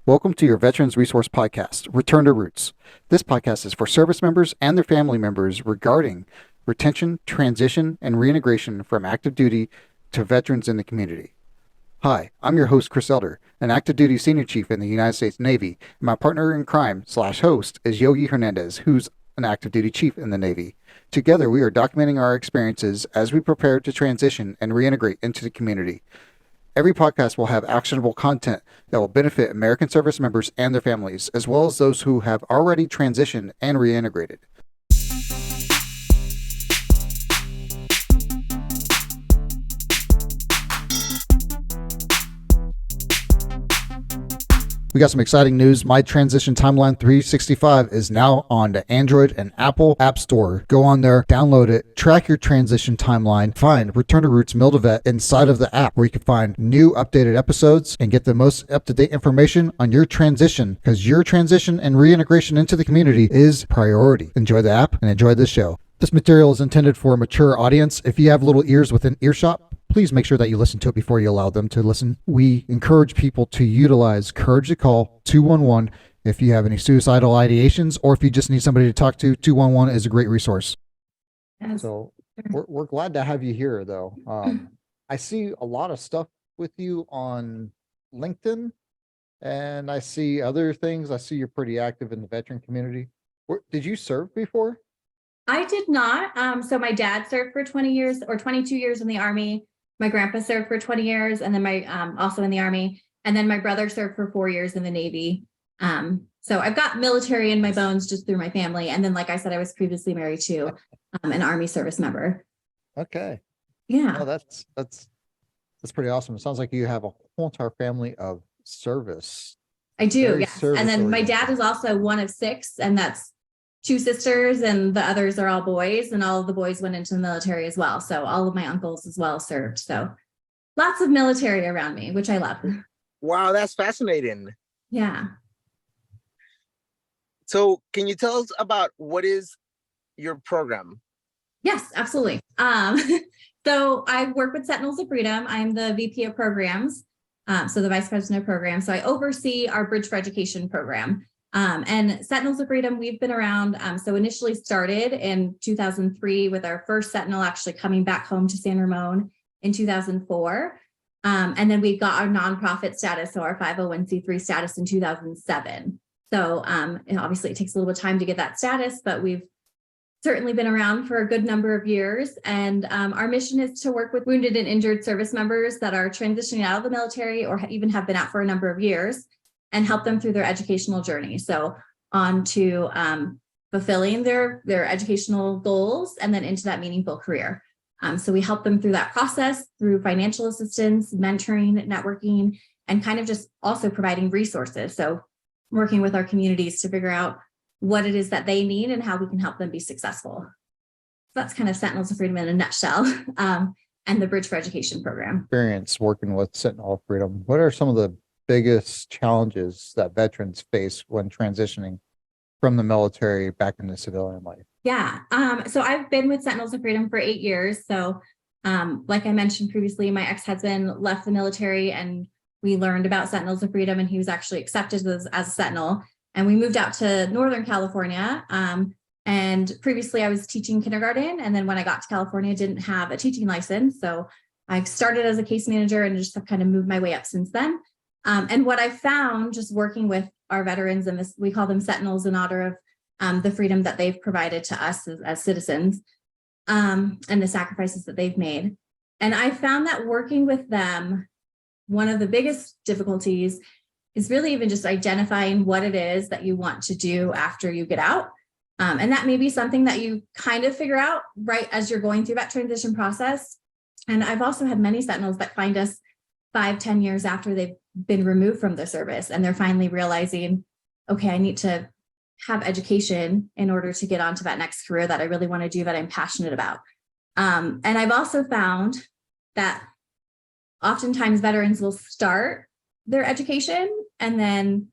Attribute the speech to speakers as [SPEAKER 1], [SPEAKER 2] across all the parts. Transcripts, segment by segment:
[SPEAKER 1] Welcome to your Veterans Resource Podcast, Return to Roots. This podcast is for service members and their family members regarding retention, transition, and reintegration from active duty to veterans in the community. Hi, I'm your host, Chris Elder, an active duty senior chief in the United States Navy, and my partner in crime / host is Yogi Hernandez, who's an active duty chief in the Navy. Together, we are documenting our experiences as we prepare to transition and reintegrate into the community. Every podcast will have actionable content that will benefit American service members and their families, as well as those who have already transitioned and reintegrated. We got some exciting news. My Transition Timeline 365 is now on the Android and Apple App Store. Go on there, download it, track your transition timeline, find ReturnToRoots Mil2Vet inside of the app where you can find new updated episodes and get the most up-to-date information on your transition, because your transition and reintegration into the community is priority. Enjoy the app and enjoy this show. This material is intended for a mature audience. If you have little ears within earshot, please make sure that you listen to it before you allow them to listen. We encourage people to utilize Courage to Call 211 if you have any suicidal ideations, or if you just need somebody to talk to. 211 is a great resource. Yes. So we're glad to have you here, though. I see a lot of stuff with you on LinkedIn, and I see other things. I see you're pretty active in the veteran community. Did you serve before?
[SPEAKER 2] I did not. So my dad served for 20 years or 22 years in the Army. My grandpa served for 20 years, and then my also in the Army. And then my brother served for 4 years in the Navy. So I've got military in my bones just through my family. And then, like I said, I was previously married to an Army service member.
[SPEAKER 1] Okay.
[SPEAKER 2] Yeah.
[SPEAKER 1] Oh, that's pretty awesome. It sounds like you have a whole entire family of service.
[SPEAKER 2] I do, yes. And then my dad is also one of 6, and that's 2 sisters, and the others are all boys, and all of the boys went into the military as well. So all of my uncles as well served. So lots of military around me, which I love.
[SPEAKER 3] Wow, that's fascinating.
[SPEAKER 2] Yeah.
[SPEAKER 3] So can you tell us about what is your program?
[SPEAKER 2] Yes, absolutely. So I work with Sentinels of Freedom. I'm the VP of programs. So the vice president of programs. So I oversee our Bridge for Education program. And Sentinels of Freedom, we've been around. So initially started in 2003 with our first Sentinel actually coming back home to San Ramon in 2004. And then we got our nonprofit status, so our 501c3 status in 2007. So and obviously it takes a little bit of time to get that status, but we've certainly been around for a good number of years. And our mission is to work with wounded and injured service members that are transitioning out of the military or even have been out for a number of years, and help them through their educational journey. So on to fulfilling their educational goals and then into that meaningful career. So we help them through that process through financial assistance, mentoring, networking, and kind of just also providing resources. So working with our communities to figure out what it is that they need and how we can help them be successful. So that's kind of Sentinels of Freedom in a nutshell, and the Bridge for Education program.
[SPEAKER 1] Experience working with Sentinel of Freedom. What are some of the biggest challenges that veterans face when transitioning from the military back into civilian life?
[SPEAKER 2] Yeah. So I've been with Sentinels of Freedom for 8 years. So like I mentioned previously, my ex-husband left the military and we learned about Sentinels of Freedom, and he was actually accepted as a Sentinel. And we moved out to Northern California. And previously I was teaching kindergarten. And then when I got to California, I didn't have a teaching license. So I started as a case manager and just have kind of moved my way up since then. And what I found just working with our veterans, and this, we call them Sentinels in honor of the freedom that they've provided to us as citizens, and the sacrifices that they've made. And I found that working with them, one of the biggest difficulties is really even just identifying what it is that you want to do after you get out. And that may be something that you kind of figure out right as you're going through that transition process. And I've also had many Sentinels that find us 5-10 years after they've been removed from the service, and they're finally realizing, okay, I need to have education in order to get onto that next career that I really want to do, that I'm passionate about. And I've also found that oftentimes veterans will start their education, and then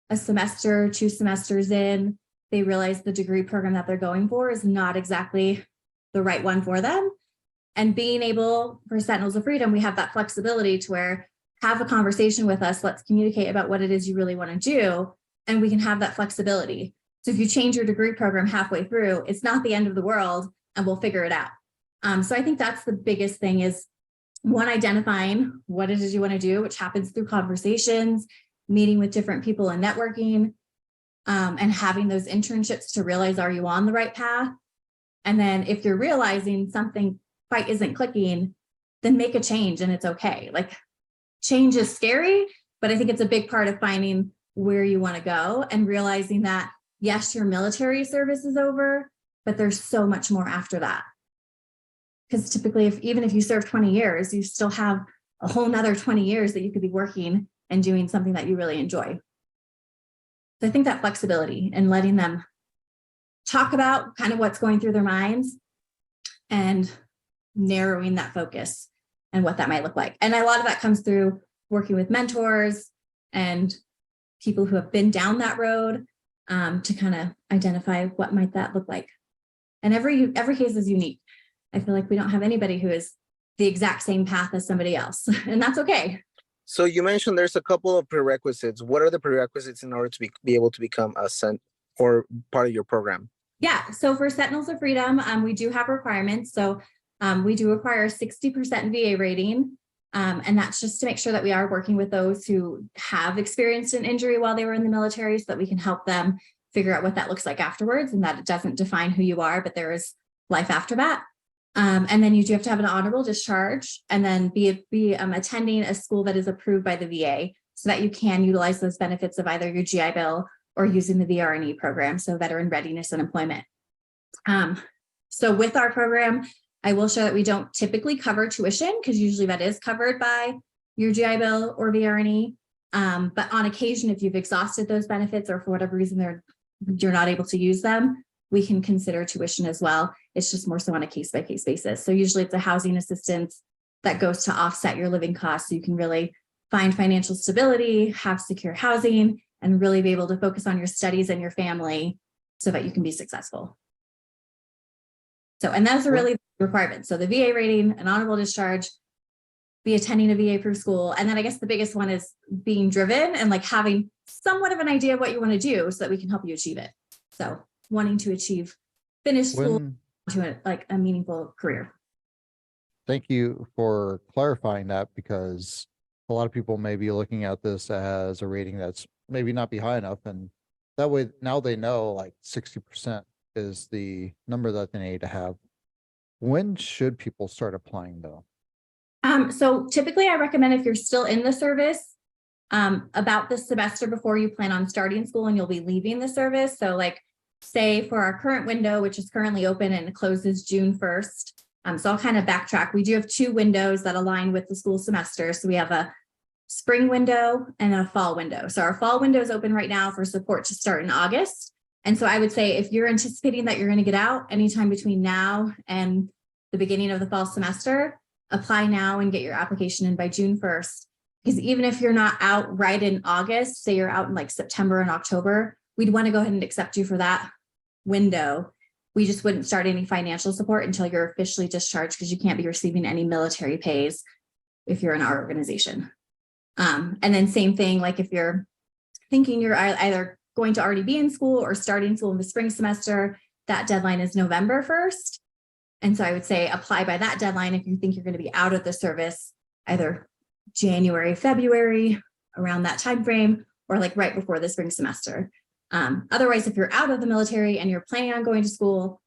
[SPEAKER 2] a semester, 2 semesters in, they realize the degree program that they're going for is not exactly the right one for them. And being able, for Sentinels of Freedom, we have that flexibility to where, have a conversation with us. Let's communicate about what it is you really want to do. And we can have that flexibility. So if you change your degree program halfway through, it's not the end of the world and we'll figure it out. So I think that's the biggest thing is one, identifying what it is you want to do, which happens through conversations, meeting with different people and networking, and having those internships to realize, are you on the right path? And then if you're realizing something quite isn't clicking, then make a change and it's okay. Like change is scary, but I think it's a big part of finding where you want to go and realizing that, yes, your military service is over, but there's so much more after that. Because typically, even if you serve 20 years, you still have a whole nother 20 years that you could be working and doing something that you really enjoy. So I think that flexibility and letting them talk about kind of what's going through their minds and narrowing that focus and what that might look like. And a lot of that comes through working with mentors and people who have been down that road to kind of identify what might that look like. And every case is unique. I feel like we don't have anybody who is the exact same path as somebody else, and that's okay.
[SPEAKER 3] So you mentioned there's a couple of prerequisites. What are the prerequisites in order to be able to become a or part of your program?
[SPEAKER 2] Yeah, so for Sentinels of Freedom, we do have requirements. So we do require a 60% VA rating, and that's just to make sure that we are working with those who have experienced an injury while they were in the military so that we can help them figure out what that looks like afterwards and that it doesn't define who you are, but there is life after that. And then you do have to have an honorable discharge and then be attending a school that is approved by the VA so that you can utilize those benefits of either your GI Bill or using the VRNE program, so Veteran Readiness and Employment. So with our program, I will show that we don't typically cover tuition because usually that is covered by your GI Bill or VRNE. But on occasion, if you've exhausted those benefits or for whatever reason you're not able to use them, we can consider tuition as well. It's just more so on a case-by-case basis. So usually it's a housing assistance that goes to offset your living costs so you can really find financial stability, have secure housing, and really be able to focus on your studies and your family so that you can be successful. So, and those are really the requirements. So the VA rating, an honorable discharge, be attending a VA-approved school. And then I guess the biggest one is being driven and like having somewhat of an idea of what you want to do so that we can help you achieve it. So wanting to finish school to a meaningful career.
[SPEAKER 1] Thank you for clarifying that, because a lot of people may be looking at this as a rating that's maybe not be high enough. And that way now they know like 60% is the number that they need to have. When should people start applying though?
[SPEAKER 2] So typically I recommend if you're still in the service, about the semester before you plan on starting school and you'll be leaving the service. So like say for our current window, which is currently open and it closes June 1st. So I'll kind of backtrack. We do have two windows that align with the school semester. So we have a spring window and a fall window. So our fall window is open right now for support to start in August. And so I would say if you're anticipating that you're going to get out anytime between now and the beginning of the fall semester, apply now and get your application in by June 1st. Because even if you're not out right in August, say you're out in like September and October, we'd want to go ahead and accept you for that window. We just wouldn't start any financial support until you're officially discharged because you can't be receiving any military pays if you're in our organization. And then same thing, like if you're thinking you're either going to already be in school or starting school in the spring semester, that deadline is November 1st. And so I would say apply by that deadline if you think you're going to be out of the service, either January, February, around that time frame, or like right before the spring semester. Otherwise, if you're out of the military and you're planning on going to school,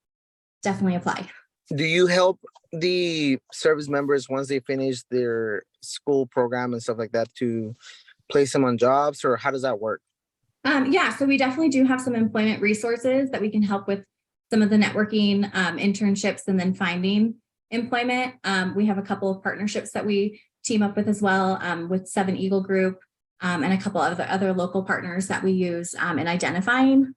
[SPEAKER 2] definitely apply.
[SPEAKER 3] Do you help the service members once they finish their school program and stuff like that to place them on jobs, or how does that work?
[SPEAKER 2] Yeah, so we definitely do have some employment resources that we can help with some of the networking, internships, and then finding employment. We have a couple of partnerships that we team up with as well, with Seven Eagle Group, and a couple of other local partners that we use in identifying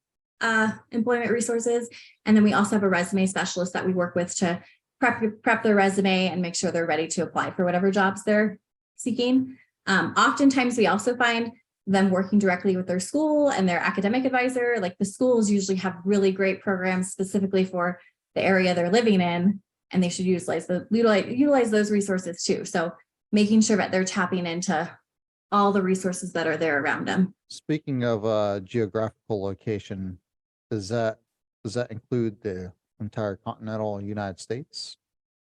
[SPEAKER 2] employment resources. And then we also have a resume specialist that we work with to prep their resume and make sure they're ready to apply for whatever jobs they're seeking. Oftentimes we also find them working directly with their school and their academic advisor. Like the schools usually have really great programs specifically for the area they're living in, and they should utilize those resources too. So making sure that they're tapping into all the resources that are there around them.
[SPEAKER 1] Speaking of geographical location, does that include the entire continental United States?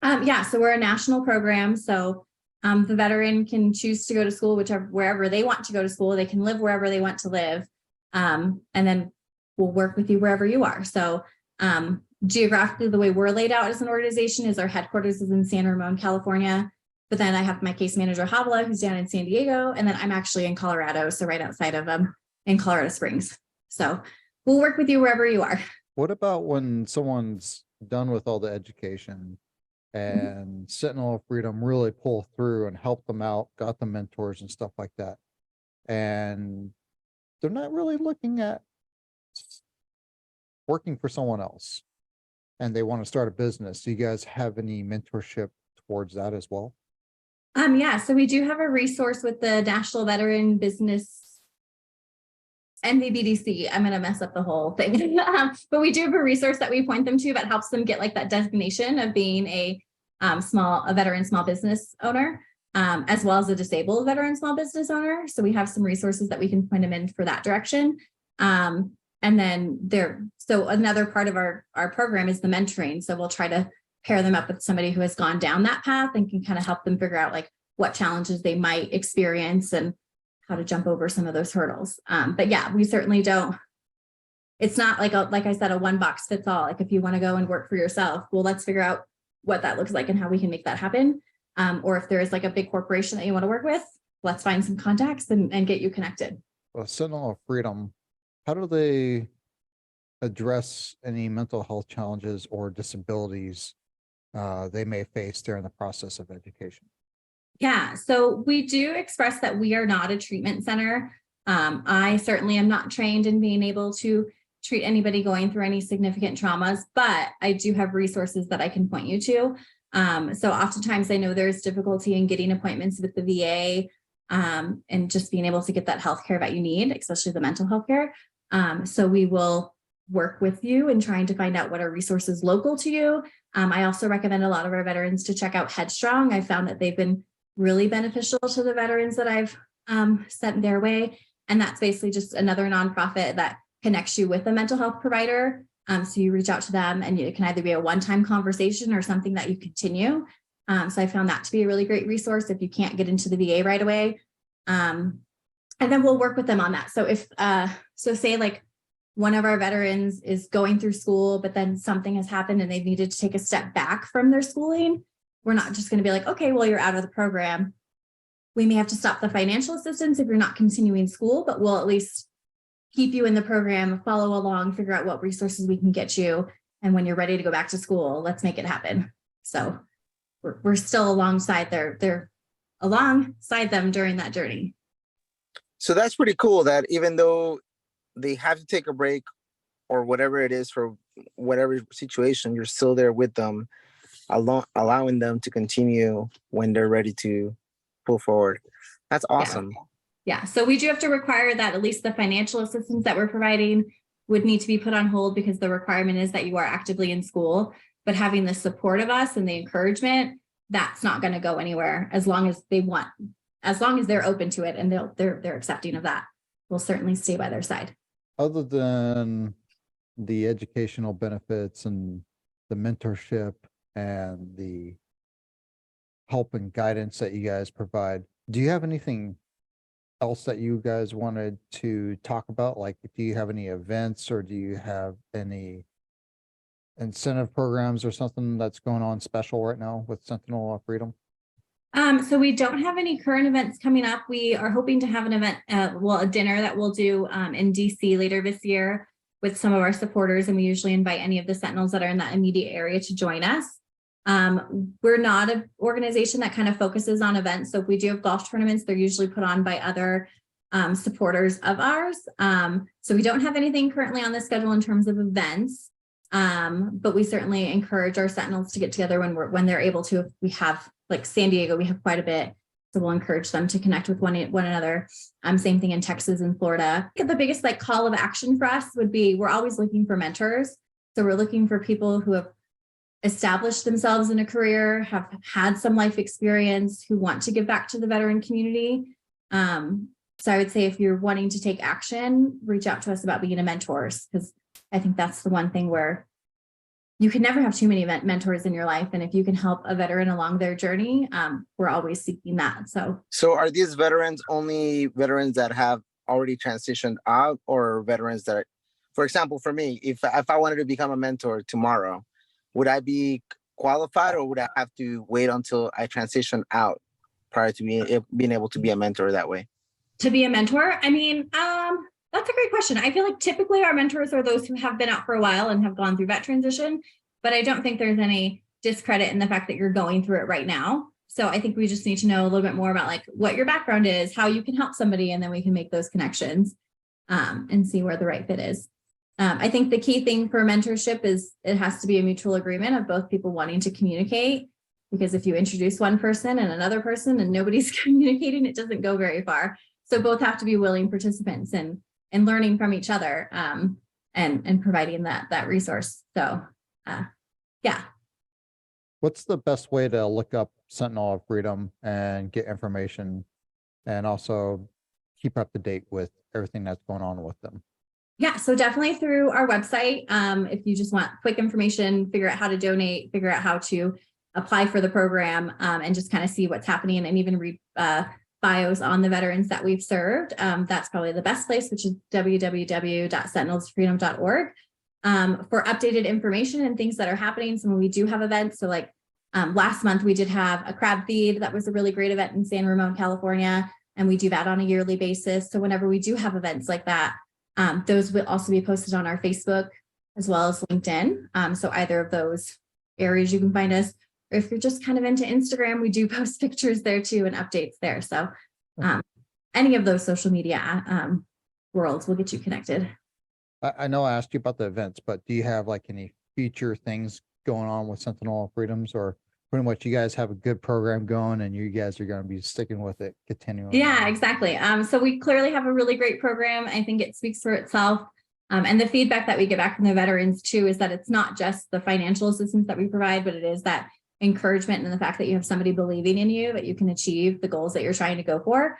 [SPEAKER 2] Yeah, so we're a national program. So the veteran can choose to go to school wherever they want to go to school. They can live wherever they want to live. And then we'll work with you wherever you are. So geographically, the way we're laid out as an organization is our headquarters is in San Ramon, California. But then I have my case manager, Havla, who's down in San Diego. And then I'm actually in Colorado. So right outside of in Colorado Springs. So we'll work with you wherever you are.
[SPEAKER 1] What about when someone's done with all the education and Sentinel of Freedom really pull through and help them out, got the mentors and stuff like that, and they're not really looking at working for someone else and they want to start a business? Do you guys have any mentorship towards that as well?
[SPEAKER 2] Yeah, so we do have a resource with the National Veteran Business NVBDC. I'm going to mess up the whole thing. But we do have a resource that we point them to that helps them get like that designation of being a veteran small business owner, as well as a disabled veteran small business owner. So we have some resources that we can point them in for that direction. And then so another part of our program is the mentoring. So we'll try to pair them up with somebody who has gone down that path and can kind of help them figure out like what challenges they might experience and how to jump over some of those hurdles. But yeah, we certainly don't, it's not like I said, a one box fits all. Like if you want to go and work for yourself, well, let's figure out what that looks like and how we can make that happen. Or if there is like a big corporation that you want to work with, let's find some contacts and get you connected.
[SPEAKER 1] Well, Sentinel of Freedom, how do they address any mental health challenges or disabilities they may face during the process of education?
[SPEAKER 2] Yeah, so we do express that we are not a treatment center. I certainly am not trained in being able to treat anybody going through any significant traumas, but I do have resources that I can point you to. So oftentimes I know there's difficulty in getting appointments with the VA and just being able to get that healthcare that you need, especially the mental health care. So we will work with you in trying to find out what are resources local to you. I also recommend a lot of our veterans to check out Headstrong. I found that they've been really beneficial to the veterans that I've sent their way. And that's basically just another nonprofit that connects you with a mental health provider. So you reach out to them and it can either be a one-time conversation or something that you continue. So I found that to be a really great resource if you can't get into the VA right away. And then we'll work with them on that. So if, say like one of our veterans is going through school, but then something has happened and they've needed to take a step back from their schooling, we're not just going to be like, okay, well, you're out of the program. We may have to stop the financial assistance if you're not continuing school, but we'll at least keep you in the program, follow along, figure out what resources we can get you. And when you're ready to go back to school, let's make it happen. So we're still alongside they're alongside them during that journey.
[SPEAKER 3] So that's pretty cool that even though they have to take a break or whatever it is for whatever situation, you're still there with them, allowing them to continue when they're ready to pull forward. That's awesome.
[SPEAKER 2] Yeah. So we do have to require that at least the financial assistance that we're providing would need to be put on hold because the requirement is that you are actively in school, but having the support of us and the encouragement, that's not going to go anywhere as long as they're open to it and they're accepting of that. We'll certainly stay by their side.
[SPEAKER 1] Other than the educational benefits and the mentorship and the help and guidance that you guys provide, do you have anything else that you guys wanted to talk about? Like, do you have any events or do you have any incentive programs or something that's going on special right now with Sentinel of Freedom?
[SPEAKER 2] So we don't have any current events coming up. We are hoping to have an event, a dinner that we'll do in DC later this year with some of our supporters. And we usually invite any of the Sentinels that are in that immediate area to join us. We're not an organization that kind of focuses on events. So if we do have golf tournaments, they're usually put on by other supporters of ours. So we don't have anything currently on the schedule in terms of events. But we certainly encourage our Sentinels to get together when they're able to. If we have like San Diego, we have quite a bit. So we'll encourage them to connect with one another. Same thing in Texas and Florida. The biggest like call of action for us would be, we're always looking for mentors. So we're looking for people who have established themselves in a career, have had some life experience, who want to give back to the veteran community. So I would say if you're wanting to take action, reach out to us about being a mentor, because I think that's the one thing where you can never have too many mentors in your life. And if you can help a veteran along their journey, we're always seeking that.
[SPEAKER 3] So are these veterans only veterans that have already transitioned out, or veterans that are, for example, for me, if I wanted to become a mentor tomorrow, would I be qualified, or would I have to wait until I transition out prior to being able to be a mentor that way?
[SPEAKER 2] To be a mentor, I mean, that's a great question. I feel like typically our mentors are those who have been out for a while and have gone through vet transition, but I don't think there's any discredit in the fact that you're going through it right now. So I think we just need to know a little bit more about like what your background is, how you can help somebody, and then we can make those connections and see where the right fit is. I think the key thing for mentorship is it has to be a mutual agreement of both people wanting to communicate, because if you introduce one person and another person and nobody's communicating, it doesn't go very far. So both have to be willing participants and learning from each other and providing that resource. So yeah.
[SPEAKER 1] What's the best way to look up Sentinel of Freedom and get information, and also keep up to date with everything that's going on with them?
[SPEAKER 2] Yeah, so definitely through our website. If you just want quick information, figure out how to donate, figure out how to apply for the program, and just kind of see what's happening, and even read bios on the veterans that we've served. That's probably the best place, which is www.sentinelsofreedom.org. For updated information and things that are happening. So when we do have events, so like last month we did have a crab feed. That was a really great event in San Ramon, California. And we do that on a yearly basis. So whenever we do have events like that, those will also be posted on our Facebook as well as LinkedIn. So either of those areas you can find us. Or if you're just kind of into Instagram, we do post pictures there too and updates there. So any of those social media worlds will get you connected.
[SPEAKER 1] I know I asked you about the events, but do you have like any feature things going on with Sentinel of Freedoms, or pretty much you guys have a good program going and you guys are going to be sticking with it continually?
[SPEAKER 2] Yeah, exactly. So we clearly have a really great program. I think it speaks for itself. And the feedback that we get back from the veterans too is that it's not just the financial assistance that we provide, but it is that encouragement and the fact that you have somebody believing in you, that you can achieve the goals that you're trying to go for.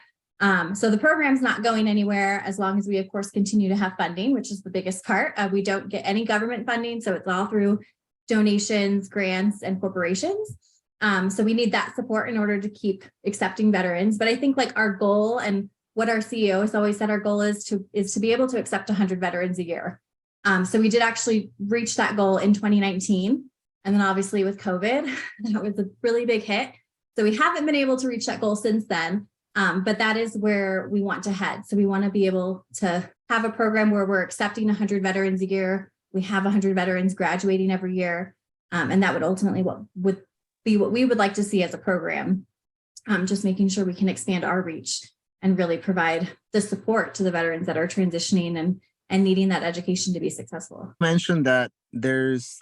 [SPEAKER 2] So the program's not going anywhere as long as we, of course, continue to have funding, which is the biggest part. We don't get any government funding, so it's all through donations, grants, and corporations. So we need that support in order to keep accepting veterans. But I think like our goal, and what our CEO has always said our goal is to be able to accept 100 veterans a year. So we did actually reach that goal in 2019. And then obviously with COVID, that was a really big hit. So we haven't been able to reach that goal since then. But that is where we want to head. So we want to be able to have a program where we're accepting 100 veterans a year. We have 100 veterans graduating every year. And that would ultimately be what we would like to see as a program. Just making sure we can expand our reach and really provide the support to the veterans that are transitioning and needing that education to be successful.
[SPEAKER 3] You mentioned that there's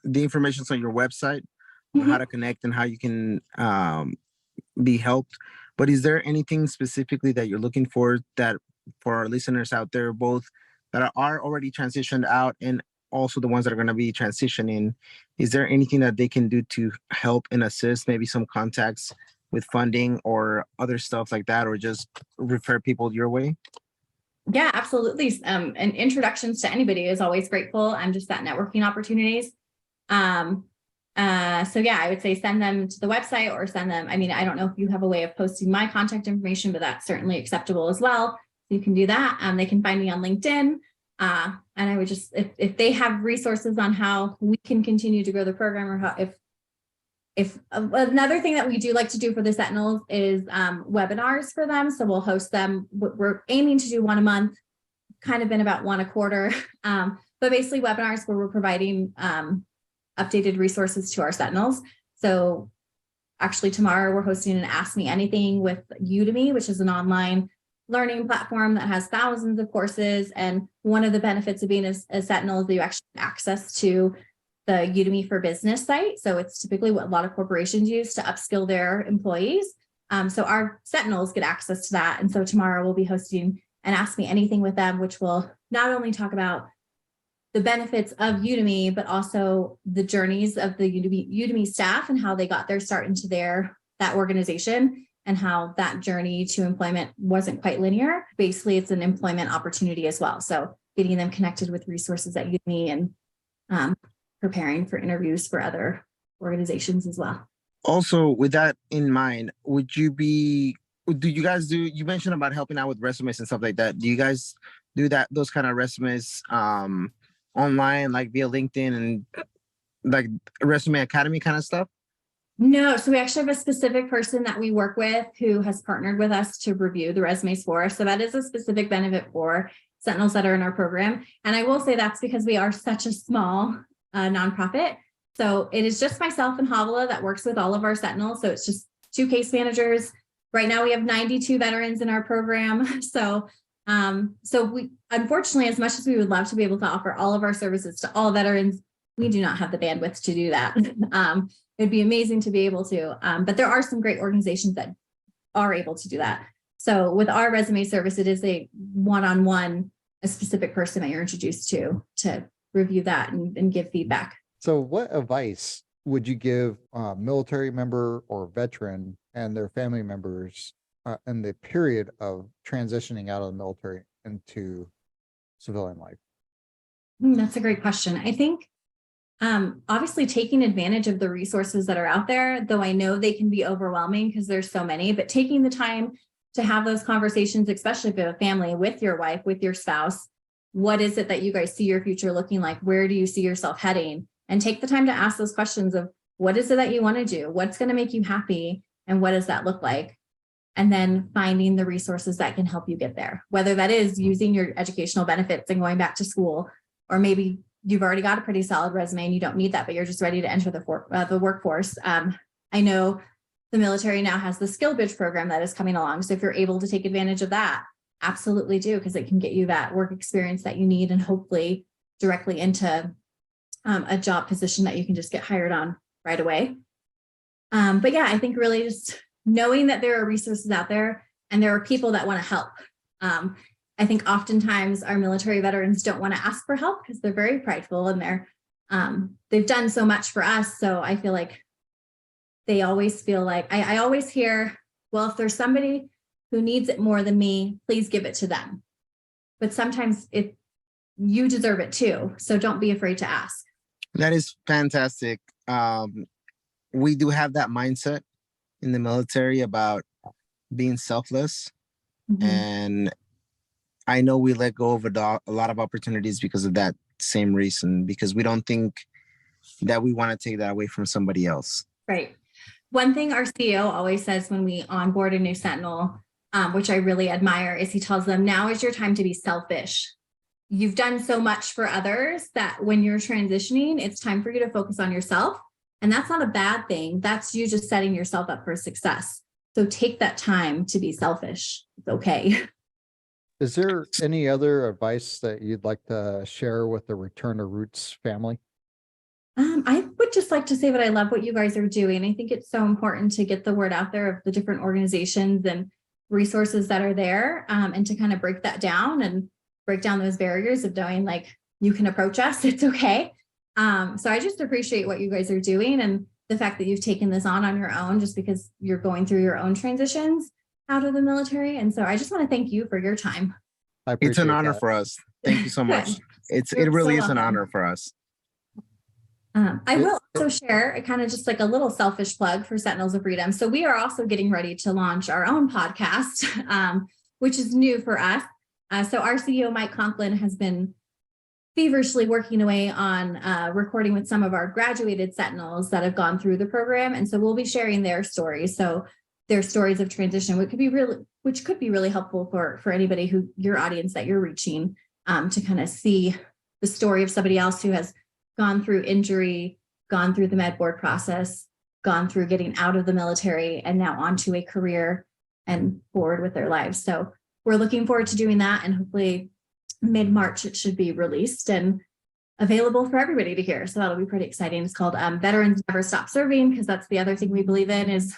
[SPEAKER 3] the information's on your website on how to connect and how you can be helped. But is there anything specifically that you're looking for, that for our listeners out there, both that are already transitioned out and also the ones that are going to be transitioning? Is there anything that they can do to help and assist, maybe some contacts with funding or other stuff like that, or just refer people your way?
[SPEAKER 2] Yeah, absolutely. And introductions to anybody is always grateful. And just that networking opportunities. So yeah, I would say send them to the website or send them. I mean, I don't know if you have a way of posting my contact information, but that's certainly acceptable as well. You can do that. They can find me on LinkedIn. And I would just, if they have resources on how we can continue to grow the program, or how, if another thing that we do like to do for the Sentinels is webinars for them. So we'll host them. We're aiming to do one a month, kind of been about one a quarter. But basically webinars where we're providing updated resources to our Sentinels. So actually tomorrow we're hosting an Ask Me Anything with Udemy, which is an online learning platform that has thousands of courses. And one of the benefits of being a Sentinel is that you actually have access to the Udemy for Business site. So it's typically what a lot of corporations use to upskill their employees. So our Sentinels get access to that. And so tomorrow we'll be hosting an Ask Me Anything with them, which will not only talk about the benefits of Udemy, but also the journeys of the Udemy staff and how they got their start into that organization, and how that journey to employment wasn't quite linear. Basically, it's an employment opportunity as well. So getting them connected with resources at uni and preparing for interviews for other organizations as well.
[SPEAKER 3] Also, with that in mind, you mentioned about helping out with resumes and stuff like that. Do you guys do those kind of resumes online, like via LinkedIn and like Resume Academy kind of stuff?
[SPEAKER 2] No, so we actually have a specific person that we work with who has partnered with us to review the resumes for us. So that is a specific benefit for Sentinels that are in our program. And I will say that's because we are such a small nonprofit. So it is just myself and Havala that works with all of our Sentinels. So it's just 2 case managers. Right now we have 92 veterans in our program. So we, unfortunately, as much as we would love to be able to offer all of our services to all veterans, we do not have the bandwidth to do that. It'd be amazing to be able to, but there are some great organizations that are able to do that. So with our resume service, it is a one-on-one, a specific person that you're introduced to review that and give feedback.
[SPEAKER 1] So what advice would you give a military member or veteran and their family members in the period of transitioning out of the military into civilian life?
[SPEAKER 2] That's a great question. I think obviously taking advantage of the resources that are out there, though I know they can be overwhelming because there's so many, but taking the time to have those conversations, especially if you have a family, with your wife, with your spouse, what is it that you guys see your future looking like? Where do you see yourself heading? And take the time to ask those questions of what is it that you want to do? What's going to make you happy? And what does that look like? And then finding the resources that can help you get there, whether that is using your educational benefits and going back to school, or maybe you've already got a pretty solid resume and you don't need that, but you're just ready to enter the workforce. I know the military now has the Skill Bridge program that is coming along. So if you're able to take advantage of that, absolutely do, because it can get you that work experience that you need and hopefully directly into a job position that you can just get hired on right away. But yeah, I think really just knowing that there are resources out there and there are people that want to help. I think oftentimes our military veterans don't want to ask for help because they're very prideful and they've done so much for us. So I feel like they always feel like I always hear, well, if there's somebody who needs it more than me, please give it to them. But sometimes you deserve it too. So don't be afraid to ask.
[SPEAKER 3] That is fantastic. We do have that mindset in the military about being selfless.
[SPEAKER 2] Mm-hmm.
[SPEAKER 3] And I know we let go of a lot of opportunities because of that same reason, because we don't think that we want to take that away from somebody else.
[SPEAKER 2] Right. One thing our CEO always says when we onboard a new Sentinel, which I really admire, is he tells them, now is your time to be selfish. You've done so much for others that when you're transitioning, it's time for you to focus on yourself. And that's not a bad thing. That's you just setting yourself up for success. So take that time to be selfish. It's okay.
[SPEAKER 1] Is there any other advice that you'd like to share with the Return to Roots family?
[SPEAKER 2] I would just like to say that I love what you guys are doing. I think it's so important to get the word out there of the different organizations and resources that are there, and to kind of break that down and break down those barriers of knowing like you can approach us. It's okay. So I just appreciate what you guys are doing and the fact that you've taken this on your own just because you're going through your own transitions out of the military. And so I just want to thank you for your time.
[SPEAKER 3] It's an honor for us. Thank you so much. It really is an honor for us.
[SPEAKER 2] I will also share a kind of just like a little selfish plug for Sentinels of Freedom. So we are also getting ready to launch our own podcast, which is new for us. So our CEO, Mike Conklin, has been feverishly working away on recording with some of our graduated Sentinels that have gone through the program. And so we'll be sharing their stories. So their stories of transition, which could be really helpful for anybody your audience that you're reaching, to kind of see the story of somebody else who has gone through injury, gone through the med board process, gone through getting out of the military, and now onto a career and forward with their lives. So we're looking forward to doing that, and hopefully mid-March it should be released and available for everybody to hear. So that'll be pretty exciting. It's called Veterans Never Stop Serving, because that's the other thing we believe in is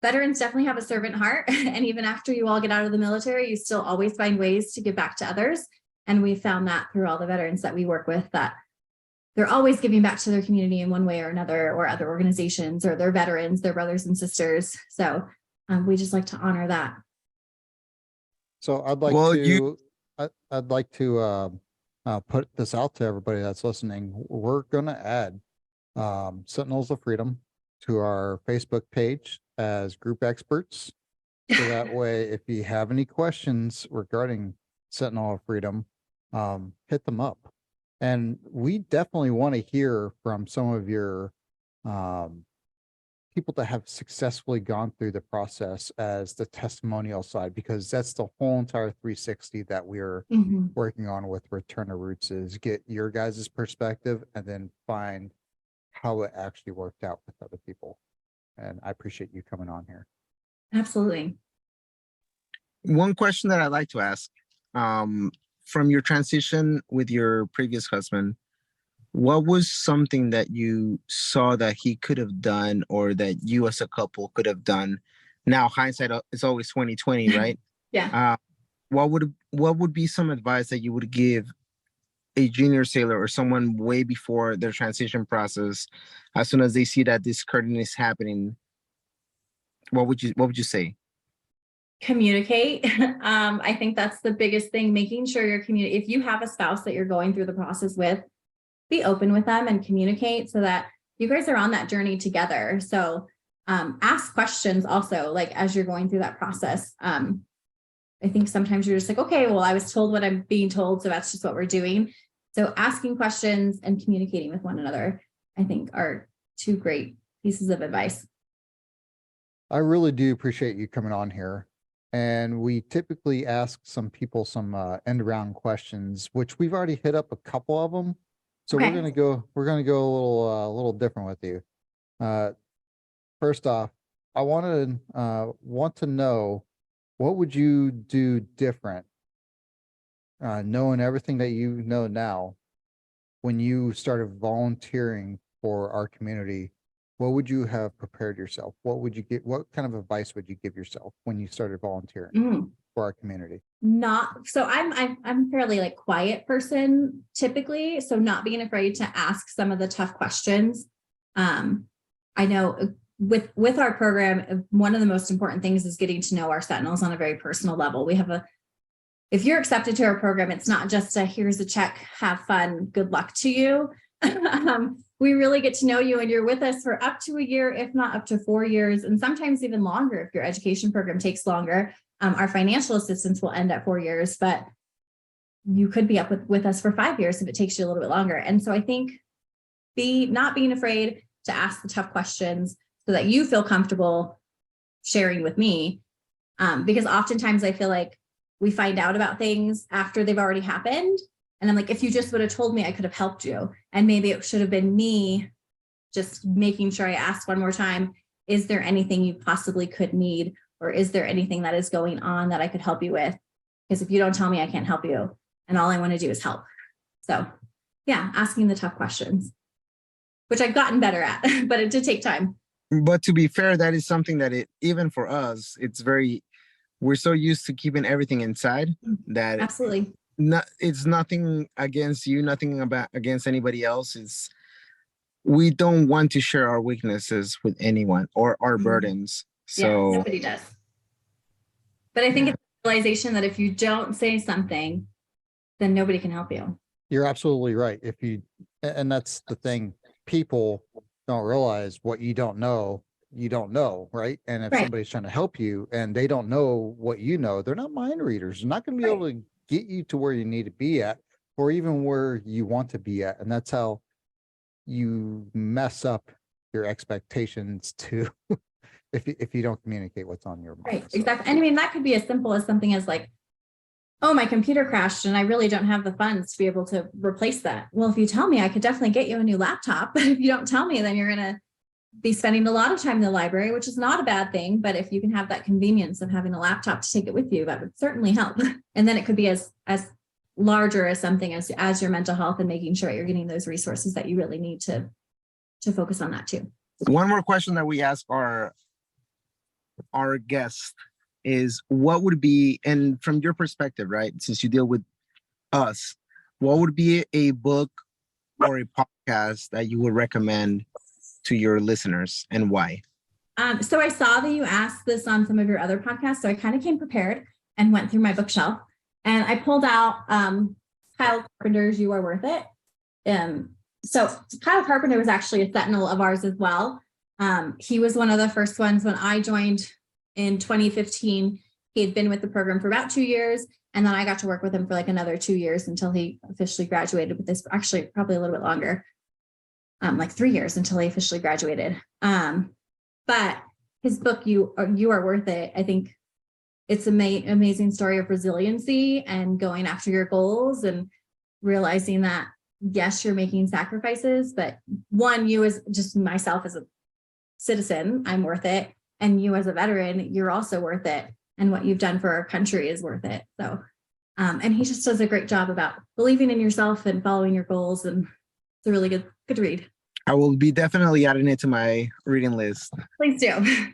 [SPEAKER 2] veterans definitely have a servant heart. And even after you all get out of the military, you still always find ways to give back to others. And we've found that through all the veterans that we work with, that they're always giving back to their community in one way or another, or other organizations, or their veterans, their brothers and sisters. So We just like to honor that.
[SPEAKER 1] So I'd like
[SPEAKER 3] Well,
[SPEAKER 1] to, I'd like to put this out to everybody that's listening. We're going to add Sentinels of Freedom to our Facebook page as group experts. So that way, if you have any questions regarding Sentinel of Freedom, hit them up. And we definitely want to hear from some of your people that have successfully gone through the process as the testimonial side, because that's the whole entire 360 that we're working on with Return to Roots, is get your guys' perspective and then find how it actually worked out with other people. And I appreciate you coming on here.
[SPEAKER 2] Absolutely.
[SPEAKER 3] one question that I'd like to ask, from your transition with your previous husband, what was something that you saw that he could have done, or that you as a couple could have done? Now, hindsight is always 20/20, right?
[SPEAKER 2] Yeah.
[SPEAKER 3] What would be some advice that you would give a junior sailor or someone way before their transition process, as soon as they see that this curtain is happening? What would you say?
[SPEAKER 2] Communicate. I think that's the biggest thing, making sure you're communicating. If you have a spouse that you're going through the process with, be open with them and communicate so that you guys are on that journey together. So ask questions also, like as you're going through that process. I think sometimes you're just like, okay, well, I was told what I'm being told, so that's just what we're doing. So asking questions and communicating with one another, I think, are two great pieces of advice.
[SPEAKER 1] I really do appreciate you coming on here. And we typically ask some people some end round questions, which we've already hit up a couple of them. So
[SPEAKER 2] Okay.
[SPEAKER 1] we're gonna go a little different with you. First off, I want to know, what would you do different, knowing everything that you know now, when you started volunteering for our community? What would you have prepared yourself? What would you get? What kind of advice would you give yourself when you started volunteering for our community?
[SPEAKER 2] Not so I'm fairly like quiet person typically, so not being afraid to ask some of the tough questions. I know with our program, one of the most important things is getting to know our Sentinels on a very personal level. We have if you're accepted to our program, it's not just here's a check, have fun, good luck to you. We really get to know you, and you're with us for up to a year, if not up to 4 years, and sometimes even longer if your education program takes longer. Our financial assistance will end at 4 years, but you could be up with us for 5 years if it takes you a little bit longer. And so I think not being afraid to ask the tough questions so that you feel comfortable sharing with me. Because oftentimes I feel like we find out about things after they've already happened. And I'm like, if you just would have told me, I could have helped you. And maybe it should have been me just making sure I asked one more time, is there anything you possibly could need? Or is there anything that is going on that I could help you with? Because if you don't tell me, I can't help you. And all I want to do is help. So yeah, asking the tough questions, which I've gotten better at, but it did take time.
[SPEAKER 3] But to be fair, that is something that even for us, we're so used to keeping everything inside that
[SPEAKER 2] Absolutely.
[SPEAKER 3] It's nothing against you, nothing against anybody else. We don't want to share our weaknesses with anyone or our burdens. So
[SPEAKER 2] yeah, nobody does. But I think it's a realization that if you don't say something, then nobody can help you.
[SPEAKER 1] You're absolutely right. And that's the thing, people don't realize what you don't know, right? And if somebody's trying to help you and they don't know what you know, they're not mind readers. They're not going to be able to get you to where you need to be at, or even where you want to be at. And that's how you mess up your expectations to if you don't communicate what's on your mind.
[SPEAKER 2] Right, exactly. And I mean, that could be as simple as something as like, oh, my computer crashed and I really don't have the funds to be able to replace that. Well, if you tell me, I could definitely get you a new laptop. But if you don't tell me, then you're going to be spending a lot of time in the library, which is not a bad thing. But if you can have that convenience of having a laptop to take it with you, that would certainly help. And then it could be as larger as something as your mental health, and making sure you're getting those resources that you really need to focus on that too.
[SPEAKER 3] One more question that we ask our guests is, what would be, and from your perspective, right, since you deal with us, what would be a book or a podcast that you would recommend to your listeners, and why?
[SPEAKER 2] So I saw that you asked this on some of your other podcasts, so I kind of came prepared and went through my bookshelf, and I pulled out Kyle Carpenter's "You Are Worth It." So Kyle Carpenter was actually a Sentinel of ours as well. He was one of the first ones when I joined in 2015. He had been with the program for about 2 years, and then I got to work with him for like another 2 years until he officially graduated with this, actually probably a little bit longer, like 3 years until he officially graduated. But his book, You Are Worth It, I think it's an amazing story of resiliency and going after your goals and realizing that, yes, you're making sacrifices, but one, you as just myself as a citizen, I'm worth it. And you as a veteran, you're also worth it. And what you've done for our country is worth it. So, and he just does a great job about believing in yourself and following your goals. And it's a really good read.
[SPEAKER 3] I will be definitely adding it to my reading list.
[SPEAKER 2] Please do.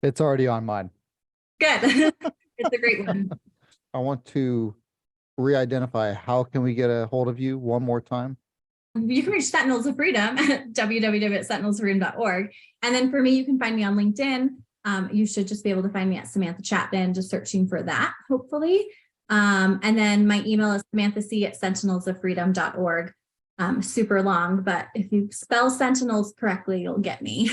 [SPEAKER 1] It's already on mine.
[SPEAKER 2] Good. It's a great one.
[SPEAKER 1] I want to re-identify. How can we get a hold of you one more time?
[SPEAKER 2] You can reach Sentinels of Freedom at www.sentinelsofreedom.org. And then for me, you can find me on LinkedIn. You should just be able to find me at Samantha Chapman, just searching for that, hopefully. And then my email is samanthac@sentinelsoffreedom.org. Super long, but if you spell Sentinels correctly, you'll get me.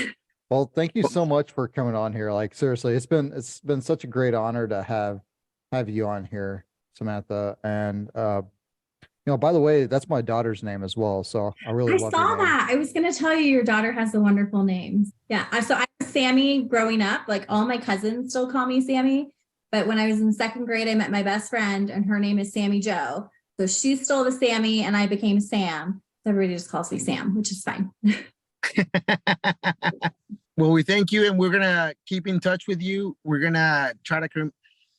[SPEAKER 1] Well, thank you so much for coming on here. Like, seriously, it's been such a great honor to have you on here, Samantha. And by the way, that's my daughter's name as well. So I really love
[SPEAKER 2] saw
[SPEAKER 1] your name.
[SPEAKER 2] that. I was going to tell you your daughter has the wonderful names. Yeah. So I was Sammy growing up. Like all my cousins still call me Sammy. But when I was in second grade, I met my best friend and her name is Sammy Joe. So she stole the Sammy and I became Sam. So everybody just calls me Sam, which is fine.
[SPEAKER 3] Well, we thank you, and we're going to keep in touch with you. We're going to try to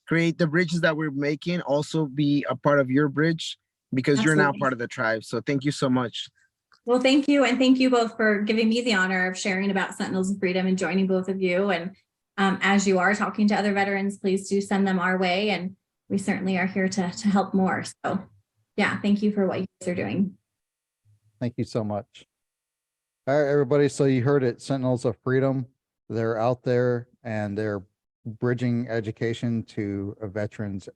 [SPEAKER 3] create the bridges that we're making, also be a part of your bridge, because you're now part of the tribe. So thank you so much.
[SPEAKER 2] Well, thank you. And thank you both for giving me the honor of sharing about Sentinels of Freedom and joining both of you. And as you are talking to other veterans, please do send them our way. And we certainly are here to help more. So yeah, thank you for what you guys are doing.
[SPEAKER 1] Thank you so much. All right, everybody. So you heard it, Sentinels of Freedom. They're out there and they're bridging education to veterans.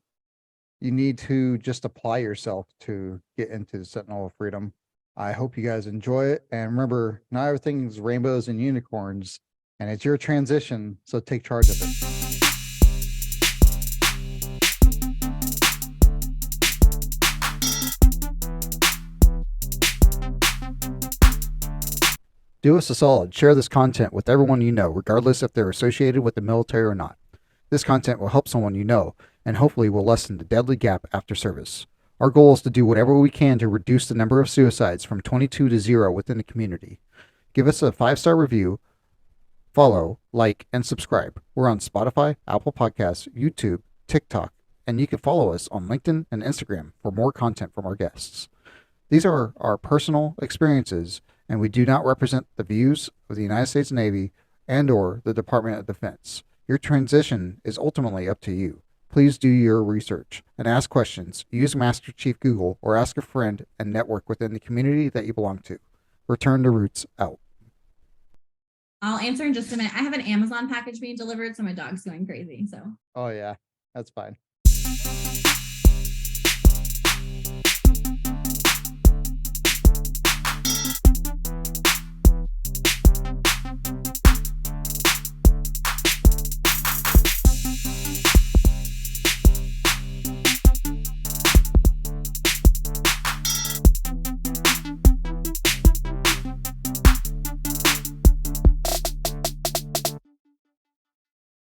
[SPEAKER 1] You need to just apply yourself to get into the Sentinel of Freedom. I hope you guys enjoy it. And remember, not everything's rainbows and unicorns, and it's your transition. So take charge of it. Do us a solid, share this content with everyone you know, regardless if they're associated with the military or not. This content will help someone you know, and hopefully will lessen the deadly gap after service. Our goal is to do whatever we can to reduce the number of suicides from 22 to 0 within the community. Give us a 5-star review, follow, like, and subscribe. We're on Spotify, Apple Podcasts, YouTube, TikTok, and you can follow us on LinkedIn and Instagram for more content from our guests. These are our personal experiences, and we do not represent the views of the United States Navy and/or the Department of Defense. Your transition is ultimately up to you. Please do your research and ask questions. Use Master Chief Google or ask a friend and network within the community that you belong to. Return to Roots out. I'll answer in just a minute. I have an Amazon package being delivered, so my dog's going crazy. So. Oh yeah, that's fine.